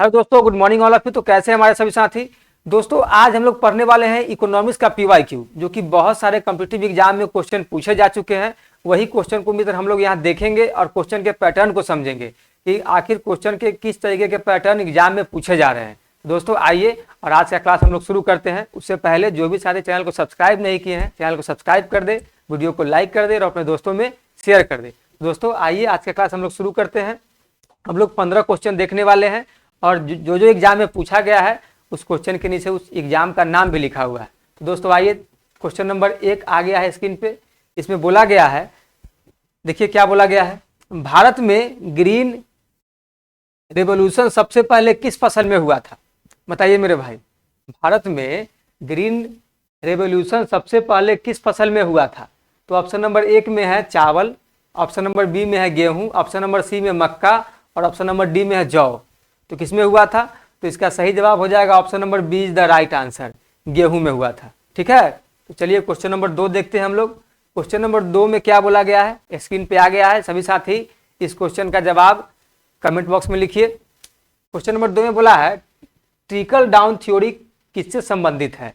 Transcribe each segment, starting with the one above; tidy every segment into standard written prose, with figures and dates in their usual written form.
Hello दोस्तों, good morning all of you. तो कैसे हैं हमारे सभी साथी। दोस्तों आज हम लोग पढ़ने वाले हैं इकोनॉमिक्स का पीवाईक्यू, जो कि बहुत सारे कॉम्पिटिटिव एग्जाम में क्वेश्चन पूछे जा चुके हैं। वही क्वेश्चन को मित्र हम लोग यहाँ देखेंगे और क्वेश्चन के पैटर्न को समझेंगे कि आखिर क्वेश्चन के किस तरीके के पैटर्न एग्जाम में पूछे जा रहे हैं। दोस्तों आइए और आज का क्लास हम लोग शुरू करते हैं। उससे पहले जो भी सारे चैनल को सब्सक्राइब नहीं किए हैं, चैनल को सब्सक्राइब कर दे, वीडियो को लाइक कर दे और अपने दोस्तों में शेयर कर दे। दोस्तों आइए आज का क्लास हम लोग शुरू करते हैं। हम लोग 15 क्वेश्चन देखने वाले हैं और जो जो एग्जाम में पूछा गया है उस क्वेश्चन के नीचे उस एग्जाम का नाम भी लिखा हुआ है। तो दोस्तों आइए, क्वेश्चन नंबर 1 आ गया है स्क्रीन पे। इसमें बोला गया है, देखिए क्या बोला गया है। भारत में ग्रीन रेवोल्यूशन सबसे पहले किस फसल में हुआ था? बताइए मेरे भाई, भारत में ग्रीन रेवोल्यूशन सबसे पहले किस फसल में हुआ था? तो ऑप्शन नंबर 1 में है चावल, ऑप्शन नंबर बी में है गेहूं, ऑप्शन नंबर सी में मक्का और ऑप्शन नंबर डी में है जौ। तो किस में हुआ था? तो इसका सही जवाब हो जाएगा option number B is the right answer, गेहूं में हुआ था। ठीक है, तो चलिए क्वेश्चन नंबर 2 देखते हैं हम लोग। क्वेश्चन नंबर 2 में क्या बोला गया है, स्क्रीन पे आ गया है। सभी साथी इस क्वेश्चन का जवाब कमेंट बॉक्स में लिखिए। क्वेश्चन नंबर 2 में बोला है ट्रिकल डाउन थ्योरी किससे संबंधित है?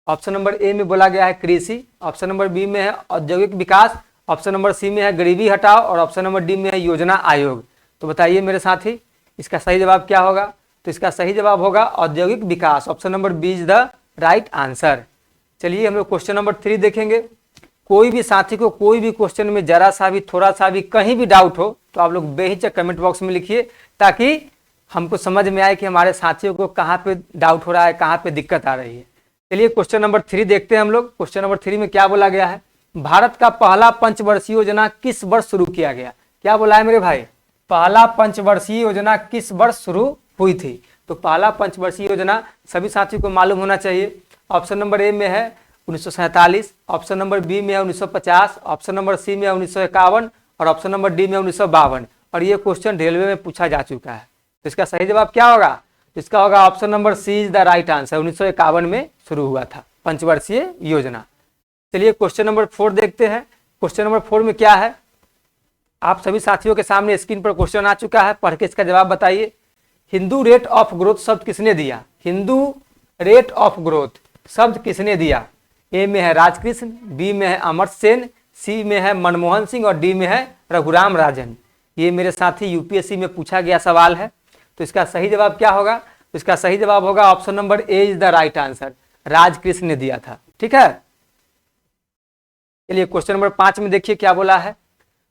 ऑप्शन नंबर ए में बोला गया है कृषि, ऑप्शन नंबर बी में है औद्योगिक विकास, ऑप्शन नंबर सी में है गरीबी हटाओ और ऑप्शन नंबर डी में है योजना आयोग। तो बताइए मेरे साथी इसका सही जवाब क्या होगा? तो इसका सही जवाब होगा औद्योगिक विकास, option number B is the right answer. चलिए हम लोग क्वेश्चन नंबर 3 देखेंगे। कोई भी साथी को कोई भी क्वेश्चन में जरा सा भी, थोड़ा सा भी, कहीं भी डाउट हो तो आप लोग बेहिचक कमेंट बॉक्स में लिखिए, ताकि हमको समझ में आए कि हमारे साथियों को कहाँ पे डाउट हो रहा है, कहाँ पे दिक्कत आ रही है। चलिए क्वेश्चन नंबर 3 देखते हैं हम लोग। क्वेश्चन नंबर 3 में क्या बोला गया है, भारत का पहला पंचवर्षीय योजना किस वर्ष शुरू किया गया? क्या बोला है मेरे भाई, पहला पंचवर्षीय योजना किस वर्ष शुरू हुई थी? तो पहला पंचवर्षीय योजना सभी साथियों को मालूम होना चाहिए। ऑप्शन नंबर ए में है 1947, ऑप्शन नंबर बी में है 1950, ऑप्शन नंबर सी में है 1951 और ऑप्शन नंबर डी में 1952। और ये क्वेश्चन रेलवे में पूछा जा चुका है। तो इसका सही जवाब क्या होगा? तो इसका होगा option number C is the right answer. 1951 में शुरू हुआ था पंचवर्षीय योजना। चलिए क्वेश्चन नंबर 4 देखते हैं। क्वेश्चन नंबर 4 में क्या है, आप सभी साथियों के सामने स्क्रीन पर क्वेश्चन आ चुका है, पढ़ के इसका जवाब बताइए। हिंदू रेट ऑफ ग्रोथ शब्द किसने दिया? हिंदू रेट ऑफ ग्रोथ शब्द किसने दिया? ए में है राजकृष्ण, बी में है अमर्त्य सेन, सी में है मनमोहन सिंह और डी में है रघुराम राजन। ये मेरे साथी यूपीएससी में पूछा गया सवाल है। तो इसका सही जवाब क्या होगा? तो इसका सही जवाब होगा option number A is the right answer, Rajkrishna ने दिया था। ठीक है, चलिए क्वेश्चन नंबर 5 में देखिए क्या बोला है।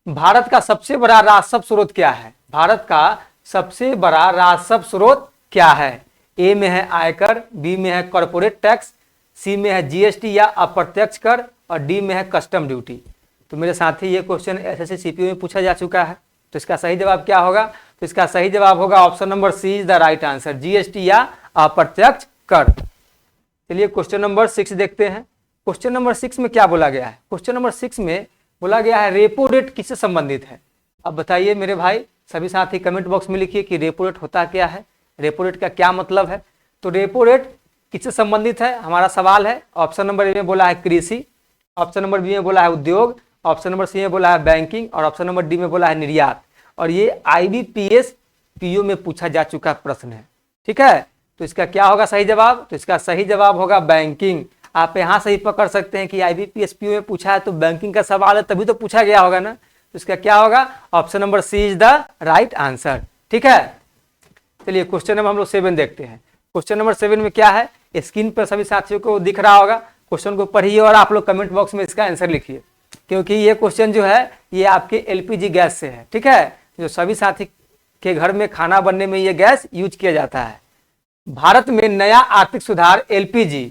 भारत का सबसे बड़ा राजस्व स्रोत क्या है? भारत का सबसे बड़ा राजस्व स्रोत क्या है? ए में है आयकर, बी में है कॉर्पोरेट टैक्स, सी में है जीएसटी या अप्रत्यक्ष कर और डी में है कस्टम ड्यूटी। तो मेरे साथी ये क्वेश्चन एसएससी सीपीओ में पूछा जा चुका है। तो इसका सही जवाब क्या होगा? तो इसका सही जवाब होगा option number C is the right answer, GST या अप्रत्यक्ष कर। चलिए क्वेश्चन नंबर 6 देखते हैं। क्वेश्चन नंबर 6 में क्या बोला गया है? क्वेश्चन नंबर 6 में बोला गया है रेपो रेट किससे संबंधित है? अब बताइए मेरे भाई, सभी साथी कमेंट बॉक्स में लिखिए कि रेपो रेट होता क्या है, रेपो रेट का क्या मतलब है। तो रेपो रेट किससे संबंधित है हमारा सवाल है। ऑप्शन नंबर ए में बोला है कृषि, ऑप्शन नंबर बी में बोला है उद्योग, ऑप्शन नंबर सी में बोला है बैंकिंग और ऑप्शन नंबर डी में बोला है निर्यात। और ये IBPS PO में पूछा जा चुका प्रश्न है। ठीक है, तो इसका क्या होगा सही जवाब? तो इसका सही जवाब होगा बैंकिंग। आप यहाँ से ही पकड़ सकते हैं कि IBPS PO में पूछा है तो बैंकिंग का सवाल है, तभी तो पूछा गया होगा ना। तो इसका क्या होगा? Option number C is the right answer. ठीक है, चलिए क्वेश्चन नंबर हम लोग 7 देखते हैं। क्वेश्चन नंबर 7 में क्या है, स्क्रीन पर सभी साथियों को दिख रहा होगा। क्वेश्चन को पढ़िए और आप लोग कमेंट बॉक्स में इसका आंसर लिखिए, क्योंकि ये क्वेश्चन जो है ये आपके LPG गैस से है। ठीक है, जो सभी साथी के घर में खाना बनने में ये गैस यूज किया जाता है। भारत में नया आर्थिक सुधार LPG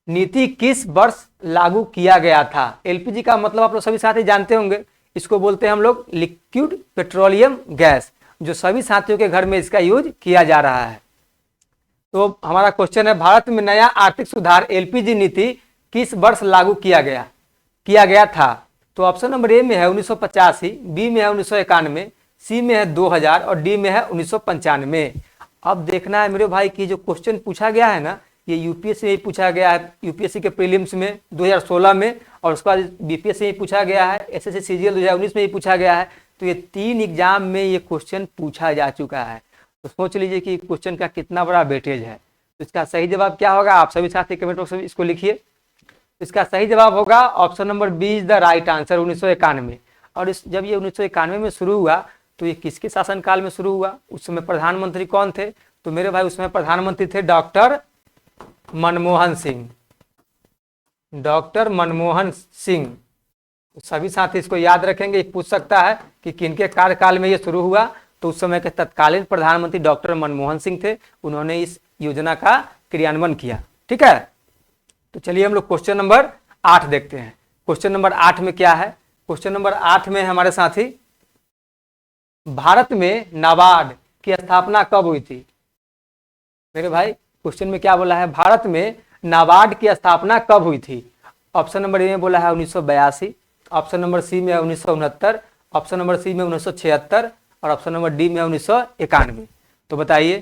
नीति किस वर्ष लागू किया गया था? LPG का मतलब आप लोग सभी साथी जानते होंगे, इसको बोलते हैं हम लोग लिक्विड पेट्रोलियम गैस, जो सभी साथियों के घर में इसका यूज किया जा रहा है। तो हमारा क्वेश्चन है भारत में नया आर्थिक सुधार LPG नीति किस वर्ष लागू किया गया था? तो ऑप्शन नंबर ए में है 1985, बी में है 1991, सी में है 2000 और डी में है 1995। अब देखना है मेरे भाई कि जो क्वेश्चन पूछा गया है ना, ये यूपीएससी में पूछा गया है, यूपीएससी के प्रीलिम्स में 2016 में, और उसके बाद बीपीएससी में पूछा गया है, एसएससी सीजीएल 2019 में ही पूछा गया है। तो ये 3 एग्जाम में ये क्वेश्चन पूछा जा चुका है। तो सोच लीजिए कि क्वेश्चन का कितना बड़ा वेटेज है। तो इसका सही जवाब क्या होगा, आप सभी साथी कमेंट बॉक्स में इसको लिखिए। इसका सही जवाब होगा option number B is the right answer, 1991। और जब ये 1991 में शुरू हुआ तो ये किसके शासनकाल में शुरू हुआ, उस समय प्रधानमंत्री कौन थे, तो मेरे भाई उसमें प्रधानमंत्री थे डॉक्टर मनमोहन सिंह। डॉक्टर मनमोहन सिंह, सभी साथी इसको याद रखेंगे। पूछ सकता है कि किनके कार्यकाल में ये शुरू हुआ, तो उस समय के तत्कालीन प्रधानमंत्री डॉक्टर मनमोहन सिंह थे, उन्होंने इस योजना का क्रियान्वयन किया। ठीक है, तो चलिए हम लोग क्वेश्चन नंबर 8 देखते हैं। क्वेश्चन नंबर 8 में क्या है, क्वेश्चन नंबर 8 में हमारे साथी भारत में नाबार्ड की स्थापना कब हुई थी। मेरे भाई क्वेश्चन में क्या बोला है, भारत में नाबार्ड की स्थापना कब हुई थी। ऑप्शन नंबर ए में बोला है 1982, ऑप्शन नंबर सी में 1969, ऑप्शन नंबर सी में 1976 और ऑप्शन नंबर डी में 1991। तो बताइए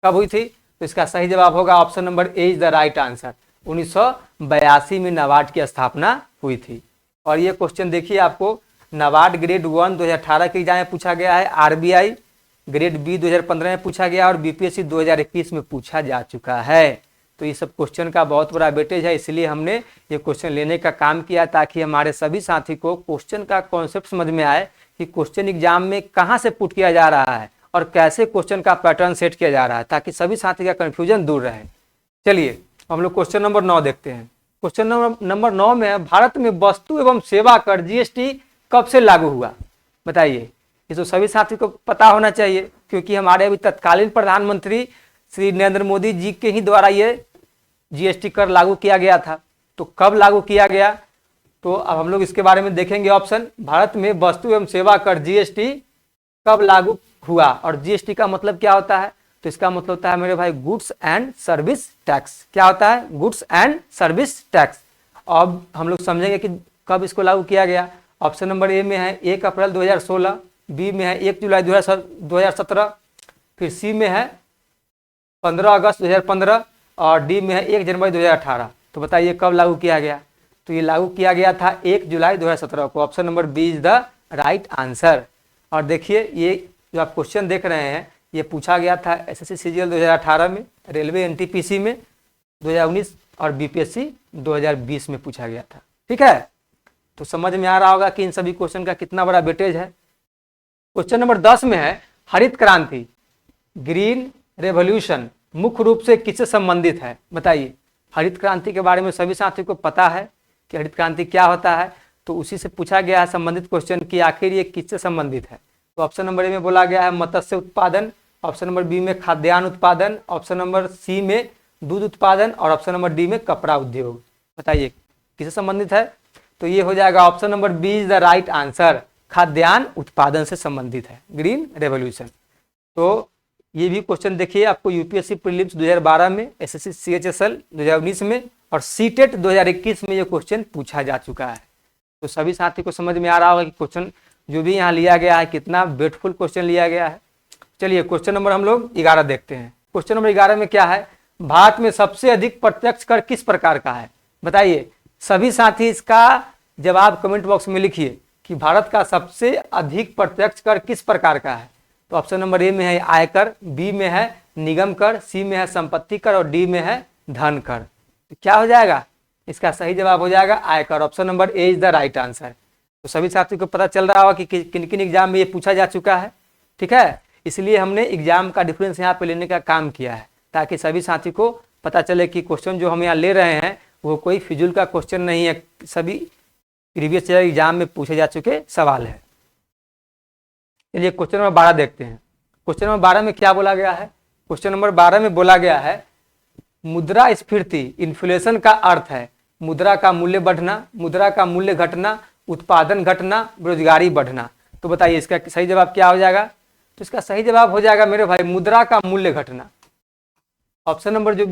कब हुई थी, तो इसका सही जवाब होगा option number A is the right answer. 1982 में नाबार्ड की स्थापना हुई थी। और ये क्वेश्चन देखिए, आपको नाबार्ड ग्रेड 1 2018 के एग्जाम में पूछा गया है, आरबीआई ग्रेड बी 2015 में पूछा गया और बीपीएससी 2021 में पूछा जा चुका है। तो ये सब क्वेश्चन का बहुत बड़ा वेटेज है, इसलिए हमने ये क्वेश्चन लेने का काम किया ताकि हमारे सभी साथी को क्वेश्चन का कॉन्सेप्ट समझ में आए कि क्वेश्चन एग्जाम में कहाँ से पुट किया जा रहा है और कैसे क्वेश्चन का पैटर्न सेट किया जा रहा है, ताकि सभी साथी का कन्फ्यूजन दूर रहे। चलिए हम लोग क्वेश्चन नंबर 9 देखते हैं। क्वेश्चन नंबर 9 में है, भारत में वस्तु एवं सेवा कर जीएसटी कब से लागू हुआ। बताइए, ये तो सभी साथी को पता होना चाहिए, क्योंकि हमारे अभी तत्कालीन प्रधानमंत्री श्री नरेंद्र मोदी जी के ही द्वारा ये जीएसटी कर लागू किया गया था। तो कब लागू किया गया, तो अब हम लोग इसके बारे में देखेंगे ऑप्शन। भारत में वस्तु एवं सेवा कर जीएसटी कब लागू हुआ, और जीएसटी का मतलब क्या होता है, तो इसका मतलब होता है मेरे भाई गुड्स एंड सर्विस टैक्स। क्या होता है, गुड्स एंड सर्विस टैक्स। अब हम लोग समझेंगे कि कब इसको लागू किया गया। ऑप्शन नंबर ए में है 1 अप्रैल 2016, बी में है 1 जुलाई 2017, फिर सी में है 15 अगस्त 2015 और डी में है 1 जनवरी 2018। तो बताइए कब लागू किया गया, तो ये लागू किया गया था 1 जुलाई 2017 को। Option number B is the right answer. और देखिए ये जो आप क्वेश्चन देख रहे हैं, ये पूछा गया था एसएससी सीजीएल 2018 में, रेलवे एनटीपीसी में 2019 और बीपीएससी 2020 में पूछा गया था। ठीक है, तो समझ में आ रहा होगा कि इन सभी क्वेश्चन का कितना बड़ा वेटेज है। क्वेश्चन नंबर 10 में है, हरित क्रांति ग्रीन रेवोल्यूशन मुख्य रूप से किससे संबंधित है। बताइए, हरित क्रांति के बारे में सभी साथियों को पता है कि हरित क्रांति क्या होता है, तो उसी से पूछा गया है संबंधित क्वेश्चन कि आखिर ये किससे संबंधित है। तो ऑप्शन नंबर ए में बोला गया है मत्स्य उत्पादन, ऑप्शन नंबर बी में खाद्यान्न उत्पादन, ऑप्शन नंबर सी में दूध उत्पादन और ऑप्शन नंबर डी में कपड़ा उद्योग। बताइए किससे संबंधित है, तो ये हो जाएगा option number B is the right answer, खाद्यान्न उत्पादन से संबंधित है ग्रीन रेवोल्यूशन। तो ये भी क्वेश्चन देखिए, आपको यूपीएससी प्रीलिम्स 2012 में, एसएससी सीएचएसएल 2019 में और सीटेट 2021 में ये क्वेश्चन पूछा जा चुका है। तो सभी साथी को समझ में आ रहा होगा कि क्वेश्चन जो भी यहाँ लिया गया है कितना ब्यूटीफुल क्वेश्चन लिया गया है। चलिए क्वेश्चन नंबर हम लोग 11 देखते हैं। क्वेश्चन नंबर 11 में क्या है, भारत में सबसे अधिक प्रत्यक्ष कर किस प्रकार का है। बताइए, सभी साथी इसका जवाब कमेंट बॉक्स में लिखिए कि भारत का सबसे अधिक प्रत्यक्ष कर किस प्रकार का है। तो ऑप्शन नंबर ए में है आयकर, बी में है निगम कर, सी में है संपत्ति कर और डी में है धन कर। तो क्या हो जाएगा, इसका सही जवाब हो जाएगा आयकर। Option number A is the right answer. तो सभी साथियों को पता चल रहा होगा कि किन किन एग्जाम में ये पूछा जा चुका है। ठीक है, इसलिए हमने एग्जाम का डिफरेंस यहाँ पे लेने का काम किया है, ताकि सभी साथी को पता चले कि क्वेश्चन जो हम यहाँ ले रहे हैं वो कोई फिजूल का क्वेश्चन नहीं है, सभी प्रीवियस ईयर एग्जाम में पूछे जा चुके सवाल है। चलिए क्वेश्चन नंबर 12 देखते हैं। क्वेश्चन नंबर 12 में क्या बोला गया है, क्वेश्चन नंबर 12 में बोला गया है मुद्रास्फीति इन्फ्लेशन का अर्थ है मुद्रा का मूल्य बढ़ना, मुद्रा का मूल्य घटना, उत्पादन घटना, बेरोजगारी बढ़ना। तो बताइए इसका सही जवाब क्या हो जाएगा, तो इसका सही जवाब हो जाएगा मेरे भाई मुद्रा का मूल्य घटना। ऑप्शन नंबर जो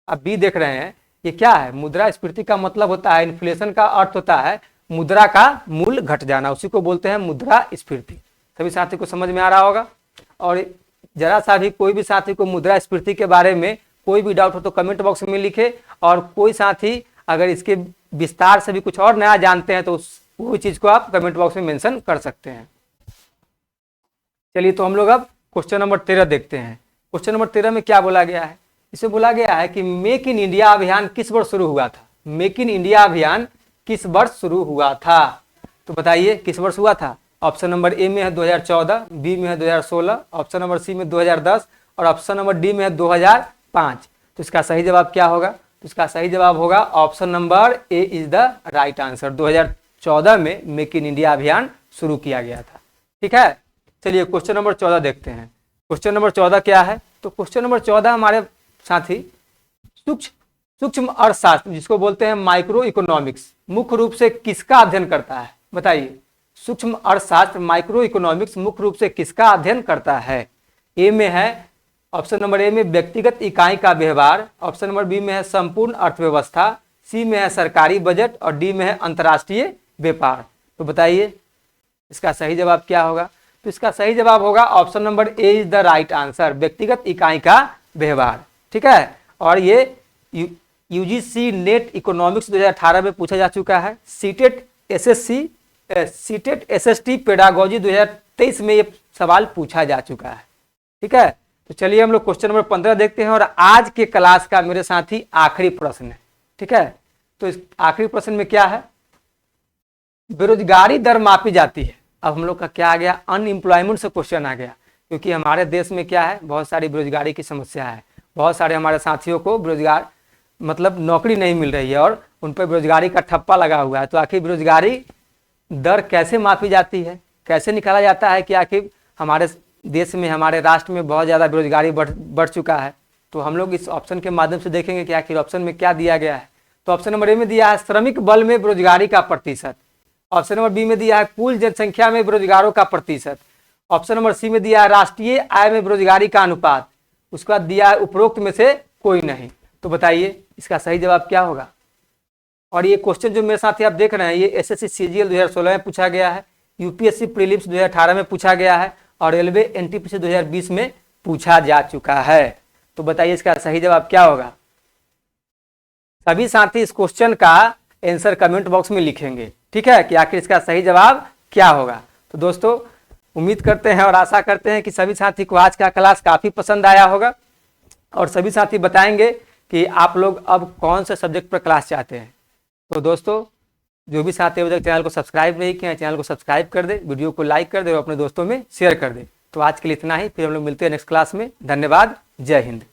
आप बी देख रहे हैं ये क्या है, मुद्रास्फीति का मतलब होता है, इन्फ्लेशन का अर्थ होता है मुद्रा का मूल्य घट जाना, उसी को बोलते हैं मुद्रास्फीति। सभी साथी को समझ में आ रहा होगा। और जरा सा भी कोई भी साथी को मुद्रास्फीति के बारे में कोई भी डाउट हो तो कमेंट बॉक्स में लिखे, और कोई साथी अगर इसके विस्तार से भी कुछ और नया जानते हैं तो वो चीज को आप कमेंट बॉक्स में मेंशन कर सकते हैं। चलिए तो हम लोग अब क्वेश्चन नंबर 13 देखते हैं। क्वेश्चन नंबर 13 में क्या बोला गया है? इसे बोला गया है कि मेक इन इंडिया अभियान किस वर्ष शुरू हुआ था? मेक इन इंडिया अभियान किस वर्ष शुरू हुआ था? तो बताइए किस वर्ष हुआ था? ऑप्शन नंबर ए में है 2014, बी में है 2016, ऑप्शन नंबर सी में 2010 और ऑप्शन नंबर डी में है 2005। तो इसका सही जवाब क्या होगा? तो इसका सही जवाब होगा option number A is the right answer. 2014 में मेक इन इंडिया अभियान शुरू किया गया था। ठीक है, चलिए क्वेश्चन नंबर 14 देखते हैं। क्वेश्चन नंबर 14 क्या है? तो क्वेश्चन नंबर 14 हमारे साथी सूक्ष्म अर्थशास्त्र जिसको बोलते हैं माइक्रो इकोनॉमिक्स मुख्य रूप से किसका अध्ययन करता है? बताइए, सूक्ष्म अर्थशास्त्र माइक्रो इकोनॉमिक्स मुख्य रूप से किसका अध्ययन करता है? ए में है, ऑप्शन नंबर ए में व्यक्तिगत इकाई का व्यवहार, ऑप्शन नंबर बी में है संपूर्ण अर्थव्यवस्था, सी में है सरकारी बजट और डी में है अंतर्राष्ट्रीय व्यापार। तो बताइए इसका सही जवाब क्या होगा? तो इसका सही जवाब होगा option number A is the right answer, व्यक्तिगत इकाई का व्यवहार। ठीक है, और ये यूजीसी नेट इकोनॉमिक्स 2018 में पूछा जा चुका है। सीटेट एसएसटी पेडागोजी 2023 में ये सवाल पूछा जा चुका है। ठीक है, तो चलिए हम लोग क्वेश्चन नंबर 15 देखते हैं और आज के क्लास का मेरे साथी आखिरी प्रश्न है। ठीक है, तो इस आखिरी प्रश्न में क्या है? बेरोजगारी दर मापी जाती है। अब हम लोग का क्या आ गया? अनएम्प्लॉयमेंट से क्वेश्चन आ गया, क्योंकि हमारे देश में क्या है, बहुत सारी बेरोजगारी की समस्या है। बहुत सारे हमारे साथियों को बेरोजगार मतलब नौकरी नहीं मिल रही है और उन पर बेरोजगारी का ठप्पा लगा हुआ है। तो आखिर बेरोजगारी दर कैसे मापी जाती है, कैसे निकाला जाता है कि आखिर हमारे देश में, हमारे राष्ट्र में बहुत ज़्यादा बेरोजगारी बढ़ चुका है? तो हम लोग इस ऑप्शन के माध्यम से देखेंगे कि आखिर ऑप्शन में क्या दिया गया है। तो ऑप्शन नंबर ए में दिया है श्रमिक बल में बेरोजगारी का प्रतिशत, ऑप्शन नंबर बी में दिया है कुल जनसंख्या में बेरोजगारों का प्रतिशत, ऑप्शन नंबर सी में दिया है राष्ट्रीय आय में बेरोजगारी का अनुपात, उसके बाद दिया है उपरोक्त में से कोई नहीं। तो बताइए इसका सही जवाब क्या होगा? और ये क्वेश्चन जो मेरे साथ आप देख रहे हैं, ये एसएससी सीजीएल 2016 में पूछा गया है, यूपीएससी प्रीलिम्स 2018 में पूछा गया है और रेलवे एनटीपीसी 2020 में पूछा जा चुका है। तो बताइए इसका सही जवाब क्या होगा? सभी साथी इस क्वेश्चन का आंसर कमेंट बॉक्स में लिखेंगे। ठीक है, कि आखिर इसका सही जवाब क्या होगा। तो दोस्तों उम्मीद करते हैं और आशा करते हैं कि सभी साथी को आज का क्लास काफ़ी पसंद आया होगा और सभी साथी बताएंगे कि आप लोग अब कौन से सब्जेक्ट पर क्लास चाहते हैं। तो दोस्तों जो भी साथी अभी तक चैनल को सब्सक्राइब नहीं किया है, चैनल को सब्सक्राइब कर दे, वीडियो को लाइक कर दे और अपने दोस्तों में शेयर कर दे। तो आज के लिए इतना ही, फिर हम लोग मिलते हैं नेक्स्ट क्लास में। धन्यवाद, जय हिंद।